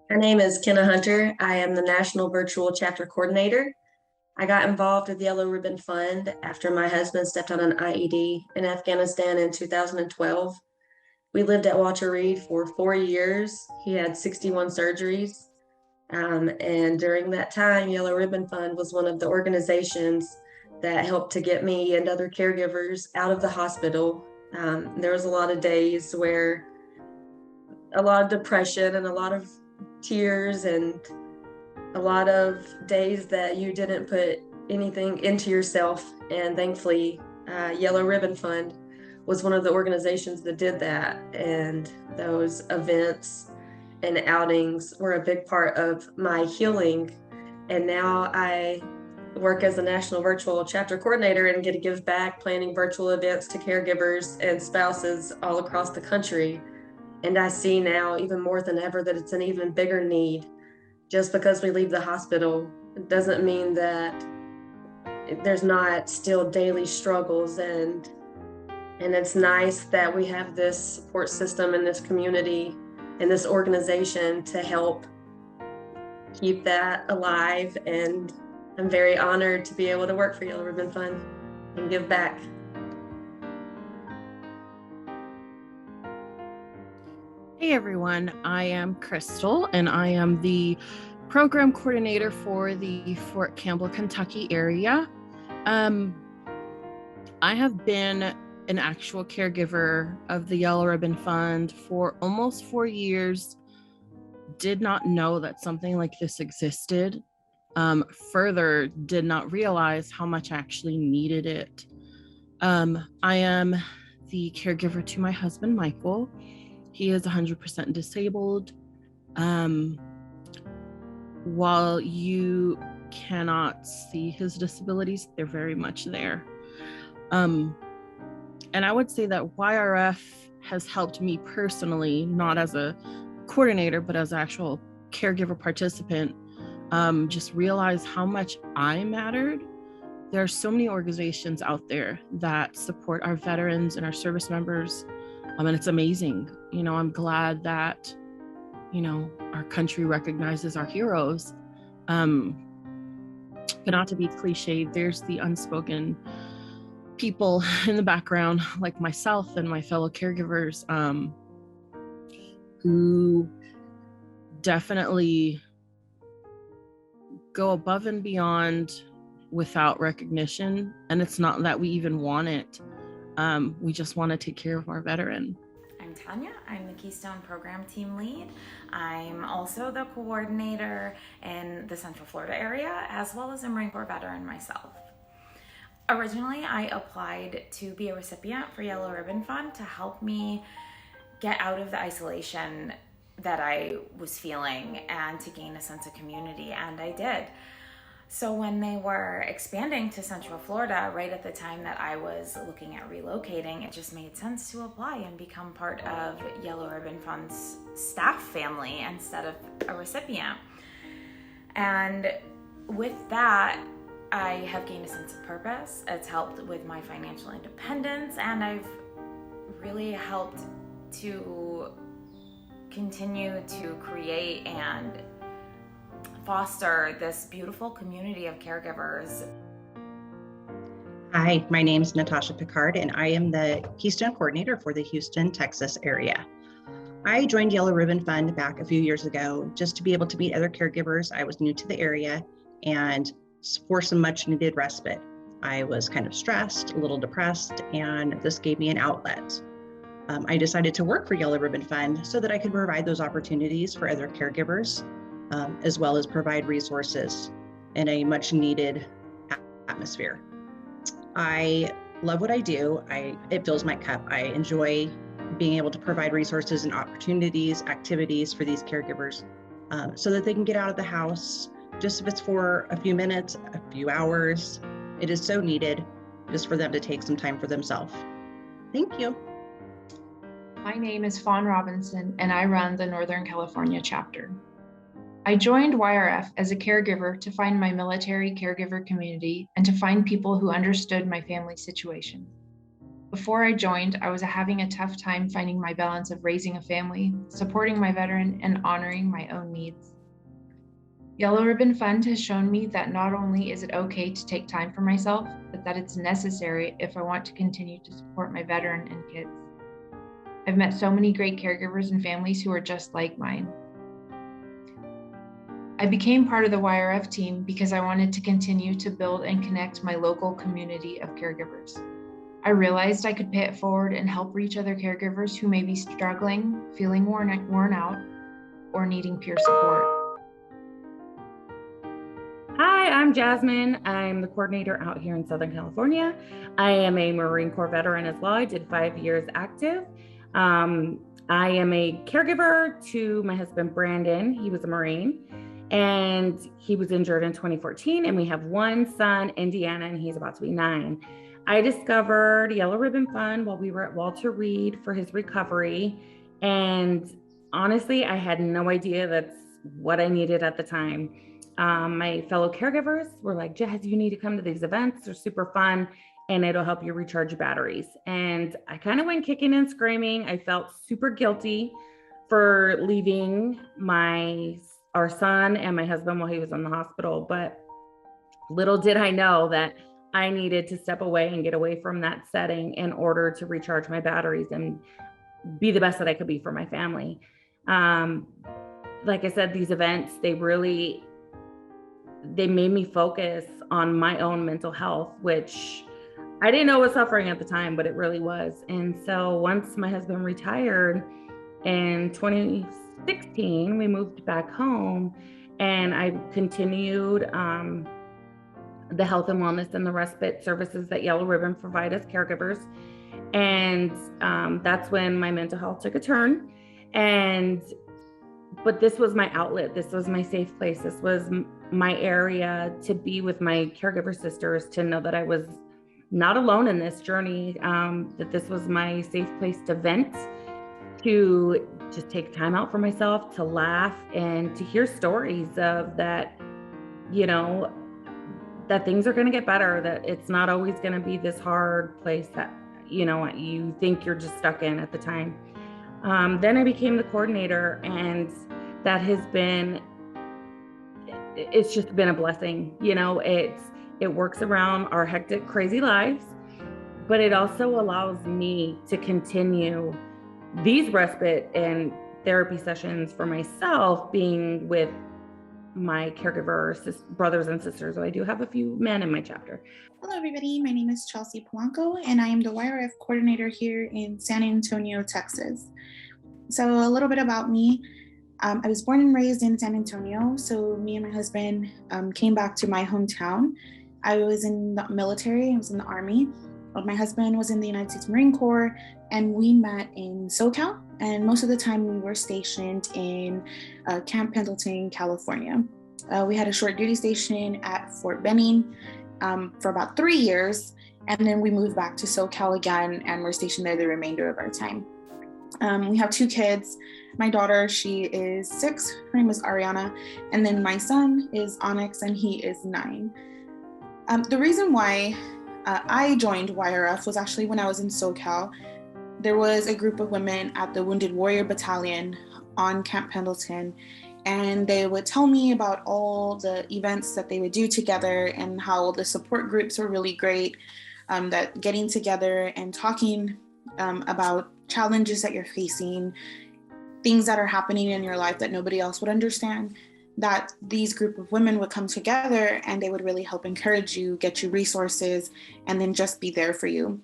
My name is Kenna Hunter. I am the National Virtual Chapter Coordinator. I got involved with the Yellow Ribbon Fund after my husband stepped on an IED in Afghanistan in 2012. We lived at Walter Reed for 4 years. He had 61 surgeries. And during that time, Yellow Ribbon Fund was one of the organizations that helped to get me and other caregivers out of the hospital. There was a lot of days where a lot of depression and a lot of tears and a lot of days that you didn't put anything into yourself. And thankfully, Yellow Ribbon Fund was one of the organizations that did that. And those events and outings were a big part of my healing. And now I work as a national virtual chapter coordinator and get to give back planning virtual events to caregivers and spouses all across the country. And I see now even more than ever that it's an even bigger need. Just because we leave the hospital doesn't mean that there's not still daily struggles, and it's nice that we have this support system in this community and this organization to help keep that alive. And I'm very honored to be able to work for Yellow Ribbon Fund and give back. Hey everyone, I am Crystal and I am the program coordinator for the Fort Campbell, Kentucky area. I have been an actual caregiver of the Yellow Ribbon Fund for almost 4 years. Did not know that something like this existed. Further, did not realize how much I actually needed it. I am the caregiver to my husband, Michael. He is 100% disabled. While you cannot see his disabilities, they're very much there. And I would say that YRF has helped me personally, not as a coordinator, but as an actual caregiver participant, just realize how much I mattered. There are so many organizations out there that support our veterans and our service members. And it's amazing. I'm glad that, our country recognizes our heroes. But not to be cliche, there's the unspoken people in the background, like myself and my fellow caregivers, who definitely go above and beyond without recognition. And it's not that we even want it. We just want to take care of our veteran. I'm Tanya. I'm the Keystone Program Team Lead. I'm also the coordinator in the Central Florida area, as well as a Marine Corps veteran myself. Originally, I applied to be a recipient for Yellow Ribbon Fund to help me get out of the isolation that I was feeling and to gain a sense of community, and I did. So when they were expanding to Central Florida, right at the time that I was looking at relocating, it just made sense to apply and become part of Yellow Ribbon Fund's staff family instead of a recipient. And with that, I have gained a sense of purpose. It's helped with my financial independence, and I've really helped to continue to create and foster this beautiful community of caregivers. Hi, my name is Natasha Picard, and I am the Keystone Coordinator for the Houston, Texas area. I joined Yellow Ribbon Fund back a few years ago just to be able to meet other caregivers. I was new to the area and for some much needed respite. I was kind of stressed, a little depressed, and this gave me an outlet. I decided to work for Yellow Ribbon Fund so that I could provide those opportunities for other caregivers, as well as provide resources in a much needed atmosphere. I love what I do. It fills my cup. I enjoy being able to provide resources and opportunities, activities for these caregivers so that they can get out of the house, just if it's for a few minutes, a few hours. It is so needed just for them to take some time for themselves. Thank you. My name is Fawn Robinson, and I run the Northern California chapter. I joined YRF as a caregiver to find my military caregiver community and to find people who understood my family situation. Before I joined, I was having a tough time finding my balance of raising a family, supporting my veteran, and honoring my own needs. Yellow Ribbon Fund has shown me that not only is it okay to take time for myself, but that it's necessary if I want to continue to support my veteran and kids. I've met so many great caregivers and families who are just like mine. I became part of the YRF team because I wanted to continue to build and connect my local community of caregivers. I realized I could pay it forward and help reach other caregivers who may be struggling, feeling worn out, or needing peer support. Hi, I'm Jasmine. I'm the coordinator out here in Southern California. I am a Marine Corps veteran as well. I did 5 years active. I am a caregiver to my husband, Brandon. He was a Marine and he was injured in 2014. And we have one son, Indiana, and he's about to be 9. I discovered Yellow Ribbon Fund while we were at Walter Reed for his recovery. And honestly, I had no idea that's what I needed at the time. My fellow caregivers were like, Jazz, you need to come to these events. They're super fun and it'll help you recharge your batteries. And I kind of went kicking and screaming. I felt super guilty for leaving our son and my husband while he was in the hospital. But little did I know that I needed to step away and get away from that setting in order to recharge my batteries and be the best that I could be for my family. Like I said, these events, they made me focus on my own mental health, which I didn't know was suffering at the time, but it really was. And so once my husband retired in 2016, we moved back home and I continued the health and wellness and the respite services that Yellow Ribbon provide as caregivers. And that's when my mental health took a turn. But this was my outlet. This was my safe place. This was my area to be with my caregiver sisters, to know that I was not alone in this journey, that this was my safe place to vent, to just take time out for myself, to laugh and to hear stories of that, that things are going to get better, that it's not always going to be this hard place that, you think you're just stuck in at the time. Then I became the coordinator, and that it's just been a blessing. It works around our hectic, crazy lives, but it also allows me to continue these respite and therapy sessions for myself, being with my caregiver brothers and sisters. So I do have a few men in my chapter. Hello, everybody. My name is Chelsea Polanco, and I am the YRF coordinator here in San Antonio, Texas. So a little bit about me. I was born and raised in San Antonio. So me and my husband came back to my hometown. I was in the military. I was in the Army. My husband was in the United States Marine Corps, and we met in SoCal. And most of the time we were stationed in Camp Pendleton, California. We had a short duty station at Fort Benning for about 3 years. And then we moved back to SoCal again, and we're stationed there the remainder of our time. We have 2 kids. My daughter, she is 6. Her name is Ariana. And then my son is Onyx, and he is 9. The reason why I joined YRF was actually when I was in SoCal. There was a group of women at the Wounded Warrior Battalion on Camp Pendleton, and they would tell me about all the events that they would do together and how the support groups were really great, that getting together and talking about challenges that you're facing, things that are happening in your life that nobody else would understand, that these group of women would come together and they would really help encourage you, get you resources, and then just be there for you.